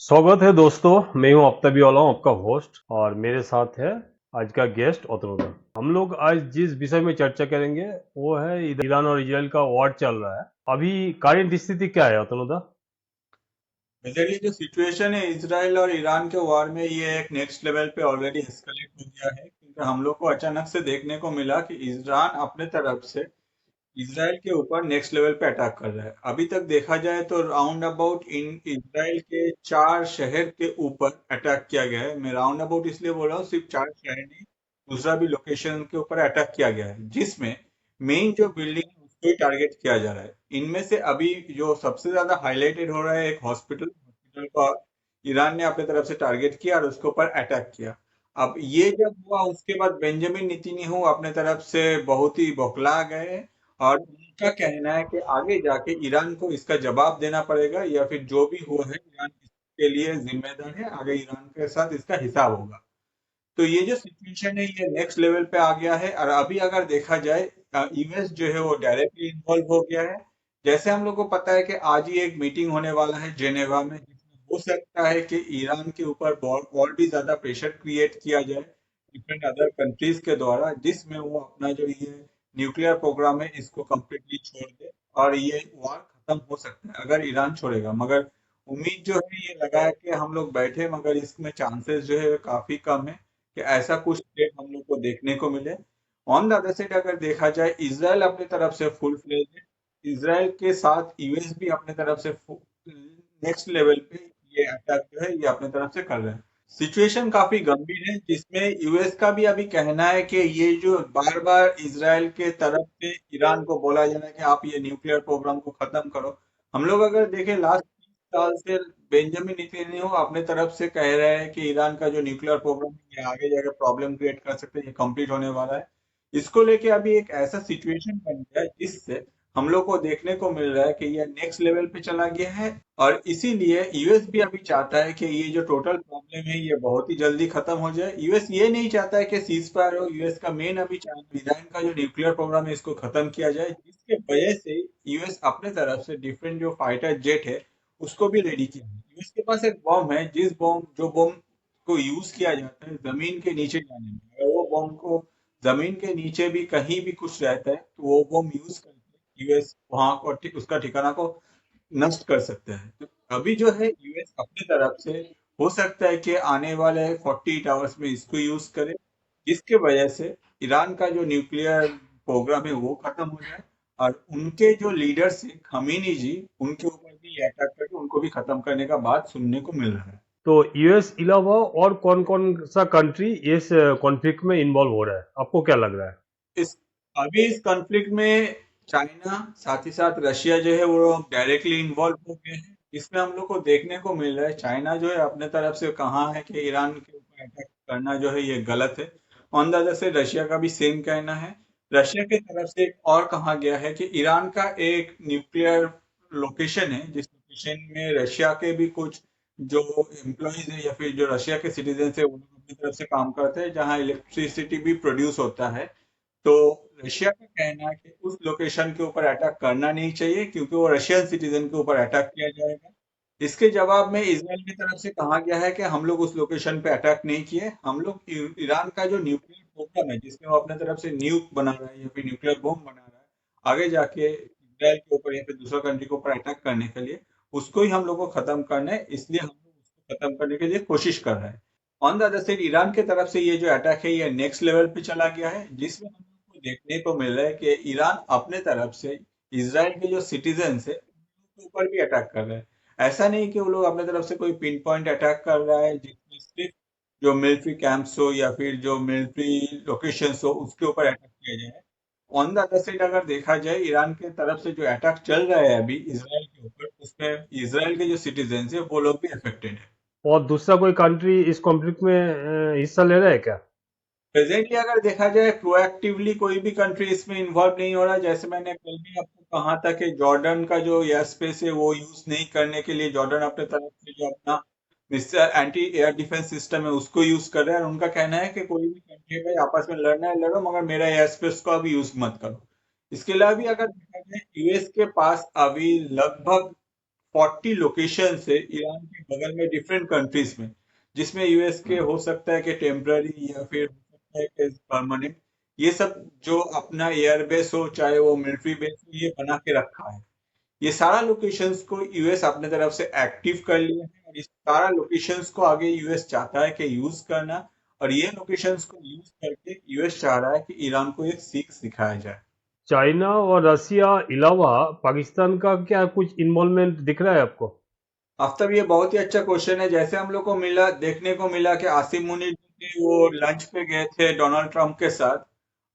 स्वागत है दोस्तों। मैं हूं अफ्ताबी वाला हूं, आपका होस्ट, और मेरे साथ है आज का गेस्ट अतनुदा। हम लोग आज जिस विषय में चर्चा करेंगे वो है ईरान और इजराइल का वॉर चल रहा है। अभी करंट स्थिति क्या है अतनुदा? मेजरली जो सिचुएशन है इसराइल और ईरान के वॉर में ये एक नेक्स्ट लेवल पे ऑलरेडी एस्केलेट हो गया है क्योंकि हम लोग को अचानक से देखने को मिला कि ईरान अपने तरफ से इसराइल के ऊपर नेक्स्ट लेवल पे अटैक कर रहा है। अभी तक देखा जाए तो राउंड अबाउट इन इसराइल के 4 शहर के ऊपर अटैक किया गया है। मैं राउंड अबाउट इसलिए बोल रहा हूँ, सिर्फ 4 शहर नहीं, दूसरा भी लोकेशन के ऊपर अटैक किया गया है जिसमें मेन जो बिल्डिंग है उसको ही टारगेट किया जा रहा है। इनमें से अभी जो सबसे ज्यादा हाईलाइटेड हो रहा है एक हॉस्पिटल का ईरान ने अपने तरफ से टारगेट किया और उसके ऊपर अटैक किया। अब ये जब हुआ उसके बाद बेंजामिन नेतन्याहू अपने तरफ से बहुत ही बौखला गए और उनका कहना है कि आगे जाके ईरान को इसका जवाब देना पड़ेगा या फिर जो भी हुआ है ईरान इसके लिए जिम्मेदार है, आगे ईरान के साथ इसका हिसाब होगा। तो ये जो सिचुएशन है ये नेक्स्ट लेवल पे आ गया है और अभी अगर देखा जाए यूएस जो है वो डायरेक्टली इन्वॉल्व हो गया है। जैसे हम लोग को पता है कि आज ही एक मीटिंग होने वाला है जेनेवा में जिसमें हो सकता है कि ईरान के ऊपर और भी ज्यादा प्रेशर क्रिएट किया जाए डिफरेंट अदर कंट्रीज के द्वारा, जिसमें वो अपना जो ये न्यूक्लियर प्रोग्राम है इसको कम्प्लीटली छोड़ दे और ये वॉर खत्म हो सकता है अगर ईरान छोड़ेगा। मगर उम्मीद जो है ये लगा है कि हम लोग बैठे, मगर इसमें चांसेस जो है काफी कम है कि ऐसा कुछ स्टेप हम लोग को देखने को मिले। ऑन द अदर साइड अगर देखा जाए इसराइल अपनी तरफ से फुल फ्लेज है। इसराइल के साथ यूएस भी अपने तरफ से नेक्स्ट लेवल पे ये अटैक जो है ये अपने तरफ से कर रहे हैं। सिचुएशन काफी गंभीर है जिसमें यूएस का भी अभी कहना है कि ये जो बार बार इसराइल के तरफ से ईरान को बोला जा रहा है कि आप ये न्यूक्लियर प्रोग्राम को खत्म करो। हम लोग अगर देखें लास्ट 30 साल से बेंजामिन नेतन्याहू अपने तरफ से कह रहे हैं कि ईरान का जो न्यूक्लियर प्रोग्राम है ये आगे जाकर प्रॉब्लम क्रिएट कर सकते हैं, ये कंप्लीट होने वाला है। इसको लेके अभी एक ऐसा सिचुएशन बन गया है जिससे हम लोग को देखने को मिल रहा है कि ये नेक्स्ट लेवल पे चला गया है। और इसीलिए यूएस भी अभी चाहता है कि ये जो टोटल प्रॉब्लम है ये बहुत ही जल्दी खत्म हो जाए। यूएस ये नहीं चाहता है कि सीज फायर हो। यूएस का मेन अभी ईरान का जो न्यूक्लियर प्रोग्राम है इसको खत्म किया जाए, जिसके वजह से यूएस अपने तरफ से डिफरेंट जो फाइटर जेट है उसको भी रेडी किया है। यूएस के पास एक बॉम्ब है जिस बॉम्ब जो बॉम्ब को यूज किया जाता है जमीन के नीचे जाने में। अगर वो बॉम्ब को जमीन के नीचे भी कहीं भी कुछ रहता है तो वो बॉम्ब यूज करके यूएस वहां को उसका ठिकाना को नष्ट कर सकते हैं। तो अभी जो है यूएस अपनी तरफ से हो सकता है कि आने वाले 48 आवर्स में इसको यूज करे, जिसके वजह से ईरान का जो न्यूक्लियर प्रोग्राम है वो खत्म हो जाए और उनके जो लीडर्स है खमीनी जी, उनके ऊपर भी ये अटैक करके उनको भी खत्म करने का बात सुनने को मिल रहा है। तो यूएस अलावा और कौन कौन सा कंट्री इस कॉन्फ्लिक्ट में इन्वॉल्व हो रहा है, आपको क्या लग रहा है? इस अभी इस कॉन्फ्लिक्ट में चाइना साथ ही साथ रशिया जो है वो डायरेक्टली इन्वॉल्व हो गए हैं। इसमें हम लोग को देखने को मिल रहा है चाइना जो है अपने तरफ से कहा है कि ईरान के ऊपर अटैक करना जो है ये गलत है। ऑन द अदर से रशिया का भी सेम कहना है। रशिया की तरफ से एक और कहा गया है कि ईरान का एक न्यूक्लियर लोकेशन है जिस लोकेशन में रशिया के भी कुछ जो एम्प्लॉयज है या फिर जो रशिया के सिटीजन है वो लोग अपनी तरफ से काम करते हैं, जहाँ इलेक्ट्रिसिटी भी प्रोड्यूस होता है। तो रशिया का कहना है कि उस लोकेशन के ऊपर अटैक करना नहीं चाहिए क्योंकि वो रशियन सिटीजन के ऊपर अटैक किया जाएगा। इसके जवाब में इसराइल की तरफ से कहा गया है कि हम लोग उस लोकेशन पे अटैक नहीं किए, हम लोग ईरान का जो न्यूक्लियर प्रोग्राम है जिसमें वो अपने तरफ से न्यूक बना रहा है या फिर न्यूक्लियर बॉम्ब बना रहा है आगे जाके इसराइल के ऊपर या फिर दूसरा कंट्री के ऊपर अटैक करने के लिए, उसको ही हम लोग को खत्म करना है, इसलिए हम लोग उसको खत्म करने के लिए कोशिश कर रहे हैं। On the other side Iran की तरफ से ये जो अटैक है ये नेक्स्ट लेवल पे चला गया है जिसमें हम लोग को देखने को मिल रहा है कि ईरान अपने तरफ से इसराइल के जो सिटीजन है उनके ऊपर भी अटैक कर रहा है। ऐसा नहीं कि वो लोग अपने तरफ से कोई पिन पॉइंट अटैक कर रहा है जिसमें सिर्फ जो मिलिट्री कैंप्स हो या फिर जो मिलिट्री लोकेशंस हो उसके ऊपर अटैक किया जाए। ऑन द अदर साइड अगर देखा जाए ईरान के तरफ से जो अटैक चल रहा है अभी इसराइल के ऊपर, उसमें इसराइल के जो सिटीजन है वो लोग भी अफेक्टेड है। और दूसरा कोई कंट्री इस कॉन्फ्लिक्ट में हिस्सा ले रहा है क्या? प्रेजेंटली अगर देखा जाए प्रोएक्टिवली कोई भी कंट्री इसमें इन्वॉल्व नहीं हो रहा। जैसे मैंने कल भी आपको कहा था कि जॉर्डन का जो एयर स्पेस है वो यूज नहीं करने के लिए जॉर्डन अपने तरफ से जो अपना एंटी एयर डिफेंस सिस्टम है उसको यूज कर रहा है और उनका कहना है कि कोई भी कंट्री में आपस में लड़ना है लड़ो मगर मेरा एयर स्पेस को अभी यूज मत करो। इसके अलावा भी अगर देखा जाए यूएस के पास अभी लगभग 40 लोकेशन से ईरान के बगल में डिफरेंट कंट्रीज में, जिसमें यूएस के हो सकता है कि टेम्पररी या फिर हो सकता है कि परमानेंट, ये सब जो अपना एयरबेस हो चाहे वो मिलिट्री बेस हो, ये बना के रखा है। ये सारा लोकेशंस को यूएस अपने तरफ से एक्टिव कर लिए हैं और इस सारा लोकेशंस को आगे यूएस चाहता है कि यूज करना, और ये लोकेशंस को यूज करके यूएस चाह रहा है कि ईरान को एक सीख सिखाया जाए। चाइना और रसिया अलावा पाकिस्तान का क्या कुछ इन्वॉल्वमेंट दिख रहा है आपको? आफ्ताब, ये बहुत ही अच्छा क्वेश्चन है। जैसे हम लोग को मिला, देखने को मिला कि आसिम मुनीर जी थे, वो लंच पे गए थे डोनाल्ड ट्रंप के साथ,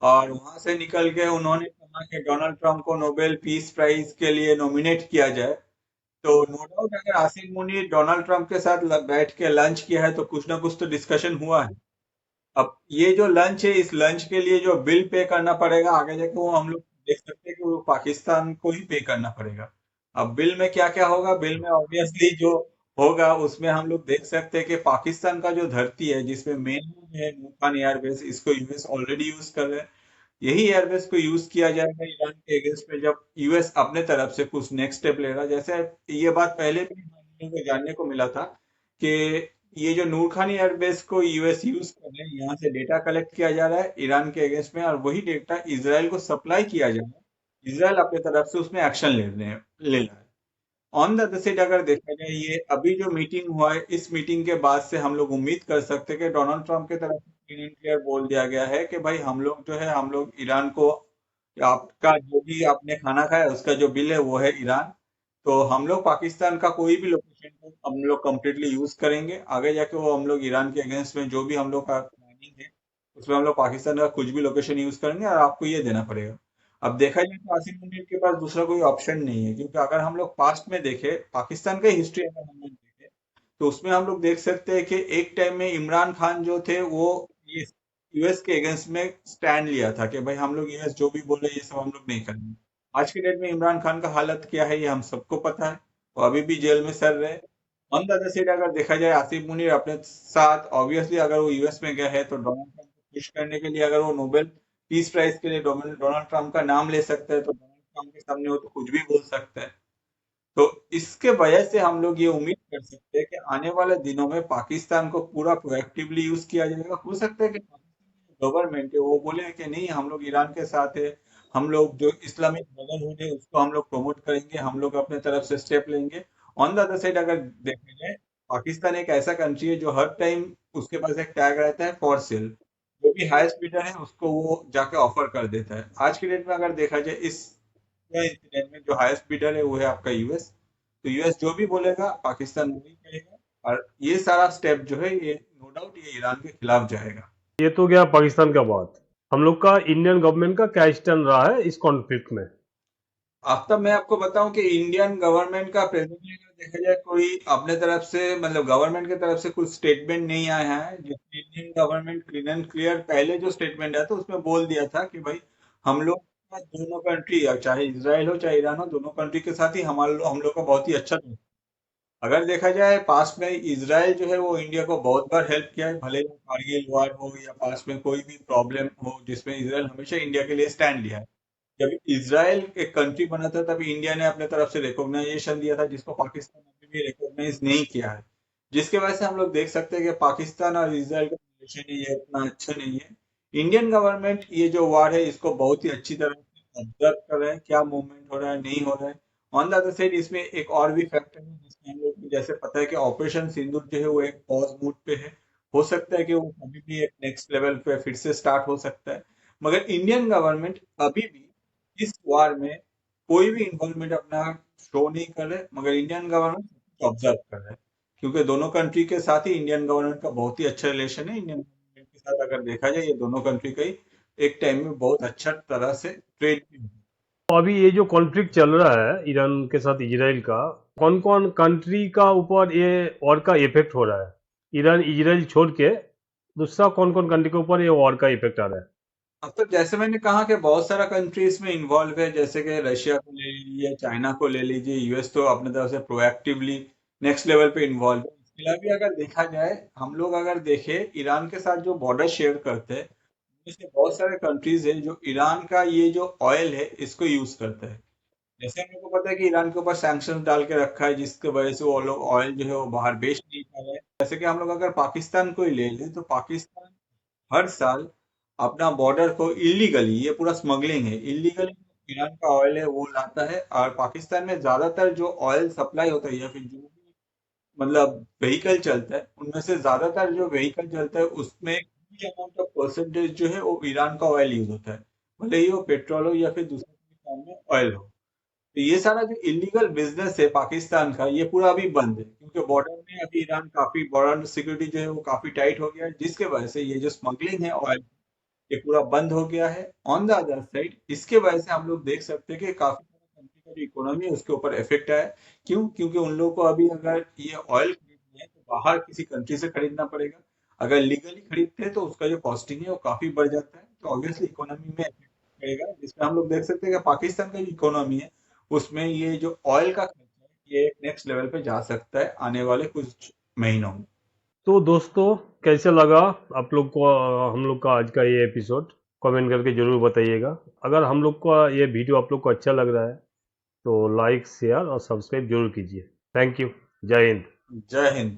और वहां से निकल के उन्होंने कहा कि डोनाल्ड ट्रंप को नोबेल पीस प्राइज के लिए नॉमिनेट किया जाए। तो नो डाउट अगर आसिम मुनीर डोनाल्ड ट्रंप के साथ बैठ के लंच किया है तो कुछ ना कुछ तो डिस्कशन हुआ है। अब ये जो लंच है, इस लंच के लिए जो बिल पे करना पड़ेगा आगे जाके, वो हम लोग देख सकते हैं कि वो पाकिस्तान को ही पे करना पड़ेगा। अब बिल में क्या क्या होगा, बिल में ऑब्वियसली जो होगा उसमें हम लोग देख सकते हैं कि पाकिस्तान का जो धरती है जिसमें मेन है नूर खान एयरबेस, इसको यूएस ऑलरेडी यूज कर रहे हैं। यही एयरबेस को यूज किया जाएगा ईरान के अगेंस्ट में जब यूएस अपने तरफ से कुछ नेक्स्ट स्टेप लेगा। जैसे ये बात पहले भी हम लोगों को जानने को मिला था कि ये जो नूर खान एयरबेस को यूएस यूज कर रहे हैं, यहाँ से डेटा कलेक्ट किया जा रहा है ईरान के अगेंस्ट में, और वही डेटा इसराइल को सप्लाई किया जा रहा है। इसराइल अपने तरफ से उसमें एक्शन ले रहा है। ऑन द अदर साइड अगर देखा जाए, ये अभी जो मीटिंग हुआ है, इस मीटिंग के बाद से हम लोग उम्मीद कर सकते हैं कि डोनाल्ड ट्रंप की तरफ से क्लीन एंड क्लियर बोल दिया गया है कि भाई हम लोग जो है, हम लोग ईरान को, आपका जो भी आपने खाना खाया उसका जो बिल है वो है ईरान। तो हम लोग पाकिस्तान का कोई भी लोकेशन को हम लोग कम्प्लीटली यूज करेंगे, आगे जाके वो हम लोग ईरान के अगेंस्ट में जो भी हम लोग का प्लानिंग है उसमें हम लोग पाकिस्तान का कुछ भी लोकेशन यूज करेंगे और आपको ये देना पड़ेगा। अब देखा जाए तो आसिम मुनीर के पास दूसरा कोई ऑप्शन नहीं है, क्योंकि अगर हम लोग पास्ट में देखें, पाकिस्तान का हिस्ट्री अगर हम लोग देखें, तो उसमें हम लोग देख सकते हैं कि एक टाइम में इमरान खान जो थे वो ये यूएस के अगेंस्ट में स्टैंड लिया था कि भाई हम लोग यूएस जो भी बोले ये सब हम लोग नहीं करेंगे। आज के डेट में इमरान खान का हालत क्या है ये हम सबको पता है, वो अभी भी जेल में सर रहे। ऑन द अदर साइड अगर देखा जाए, आसिफ मुनीर अपने साथ ऑब्वियसली अगर वो यूएस में गया है तो डोनाल्ड ट्रंप को खुश करने के लिए, अगर वो नोबेल पीस प्राइज के लिए डोनाल्ड डोनाल्ड ट्रंप का नाम ले सकता है, तो डोनाल्ड ट्रंप के सामने वो तो कुछ भी बोल सकता है। तो इसके वजह से हम लोग ये उम्मीद कर सकते हैं कि आने वाले दिनों में पाकिस्तान को पूरा प्रोएक्टिवली यूज किया जाएगा। हो सकता है कि गवर्नमेंट है वो बोले कि नहीं, हम लोग ईरान के साथ है, हम लोग जो इस्लामिक ब्रदरहुड है उसको हम लोग प्रमोट करेंगे, हम लोग अपने तरफ से स्टेप लेंगे। ऑन द अदर साइड अगर देखा जाए, पाकिस्तान एक ऐसा कंट्री है जो हर टाइम उसके पास एक टैग रहता है फॉर सेल, जो भी हाईएस्ट बिडर है उसको वो जाके ऑफर कर देता है। आज की डेट में अगर देखा जाए, इस इंसिडेंट में जो हाईएस्ट बिडर है वो है आपका यूएस। तो यूएस जो भी बोलेगा पाकिस्तान वही करेगा, और ये सारा स्टेप जो है ये नो डाउट ये ईरान के खिलाफ जाएगा। ये तो गया पाकिस्तान का बात। हम लोग का इंडियन गवर्नमेंट का क्या स्टैंड रहा है इस कॉन्फ्लिक्ट में? आफ्ताब, मैं आपको बताऊं कि इंडियन गवर्नमेंट का प्रेजेंटली अगर देखा जाए, कोई अपने तरफ से मतलब गवर्नमेंट की तरफ से कुछ स्टेटमेंट नहीं आया है। जिसमें Indian government clean and clear पहले जो स्टेटमेंट आया था उसमें बोल दिया था कि भाई हम लोग का दोनों कंट्री, चाहे इसराइल हो चाहे ईरान हो, दोनों कंट्री के साथ ही हम लोग का बहुत ही अच्छा दोस्त। अगर देखा जाए पास्ट में इसराइल जो है वो इंडिया को बहुत बार हेल्प किया है, भले वो कारगिल वॉर हो या पास्ट में कोई भी प्रॉब्लम हो, जिसमें इसराइल हमेशा इंडिया के लिए स्टैंड लिया है। जब इसराइल एक कंट्री बना था तभी इंडिया ने अपने तरफ से रिकॉग्नाइजेशन दिया था, जिसको पाकिस्तान अभी भी रिकॉग्नाइज नहीं किया है। जिसके वजह से हम लोग देख सकते हैं कि पाकिस्तान और इसराइल का रिलेशन ये उतना अच्छा नहीं है। इंडियन गवर्नमेंट ये जो वार है इसको बहुत ही अच्छी तरह से ऑब्जर्व कर रहे हैं, क्या मूवमेंट हो रहा है नहीं हो रहा है। ऑन द अदर साइड इसमें एक और भी फैक्टर है जिसमें हम लोग को जैसे पता है कि ऑपरेशन सिंदूर जो है वो एक पॉज मूड पे है। हो सकता है कि वो कभी भी एक नेक्स्ट लेवल पे फिर से स्टार्ट हो सकता है, मगर इंडियन गवर्नमेंट अभी भी इस वार में कोई भी इन्वॉल्वमेंट अपना शो नहीं कर रहे, मगर इंडियन गवर्नमेंट ऑब्जर्व कर रहे हैं। क्योंकि दोनों कंट्री के साथ ही इंडियन गवर्नमेंट का बहुत ही अच्छा रिलेशन है। इंडियन गवर्नमेंट के साथ अगर देखा जाए, ये दोनों कंट्री का ही एक टाइम में बहुत अच्छा तरह से ट्रेड भी हुआ। तो अभी ये जो कॉन्फ्लिक्ट चल रहा है ईरान के साथ इजराइल का, कौन कौन कंट्री का ऊपर ये वॉर का इफेक्ट हो रहा है? ईरान इजराइल छोड़ के दूसरा कौन कौन कंट्री के ऊपर ये वॉर का इफेक्ट आ रहा है? अब तो जैसे मैंने कहा कि बहुत सारा कंट्री इसमें इन्वॉल्व है, जैसे कि रशिया को ले लीजिए, चाइना को ले लीजिए, यूएस तो अपने तरफ से प्रोएक्टिवली नेक्स्ट लेवल पे इन्वॉल्व है। इसके अलावा भी अगर देखा जाए, हम लोग अगर देखें ईरान के साथ जो बॉर्डर शेयर करते हैं, इसमें बहुत सारे कंट्रीज हैं जो ईरान का ये जो ऑयल है इसको यूज करते हैं। जैसे हम लोग को पता है कि ईरान के ऊपर सैंक्शन डाल के रखा है, जिसके वजह से वो लोग ऑयल जो है वो बाहर बेच नहीं पा रहे हैं। जैसे कि हम लोग अगर पाकिस्तान को ही ले लें, तो पाकिस्तान हर साल अपना बॉर्डर को इलीगली, ये पूरा स्मगलिंग है, इलीगली ईरान का ऑयल है वो लाता है। और पाकिस्तान में ज्यादातर जो ऑयल सप्लाई होता है या फिर जो भी मतलब व्हीकल चलता है, उनमें से ज्यादातर जो व्हीकल चलता है उसमें अमाउंट ऑफ परसेंटेज जो है वो ईरान का ऑयल यूज होता है, भले ही वो पेट्रोल हो या फिर दूसरे फॉर्म में ऑयल हो। तो ये सारा जो इलीगल बिजनेस है पाकिस्तान का, ये पूरा अभी बंद है, क्योंकि बॉर्डर में अभी ईरान काफी बॉर्डर सिक्योरिटी जो है वो काफी टाइट हो गया है, जिसके वजह से ये जो स्मगलिंग है ऑयल, ये पूरा बंद हो गया है। ऑन द अदर साइड इसके वजह से हम लोग देख सकते हैं कि काफी सारे कंट्री का जो इकोनॉमी है उसके ऊपर इफेक्ट आया है। क्यों? क्योंकि उन लोगों को अभी अगर ये ऑयल खरीदना है तो बाहर किसी कंट्री से खरीदना पड़ेगा। अगर लीगली खरीदते हैं तो उसका जो कॉस्टिंग है वो काफी बढ़ जाता है, तो ऑब्वियसली इकोनॉमी में इफेक्ट पड़ेगा, जिसमें हम लोग देख सकते हैं कि पाकिस्तान का जो इकोनॉमी है उसमें ये जो ऑयल का खर्चा है ये एक नेक्स्ट लेवल पे जा सकता है आने वाले कुछ महीनों में। तो दोस्तों, कैसे लगा आप लोग को हम लोग का आज का ये एपिसोड? कमेंट करके जरूर बताइएगा। अगर हम लोग का ये वीडियो आप लोग को अच्छा लग रहा है तो लाइक, शेयर और सब्सक्राइब जरूर कीजिए। Thank you. जय हिंद। जय हिंद।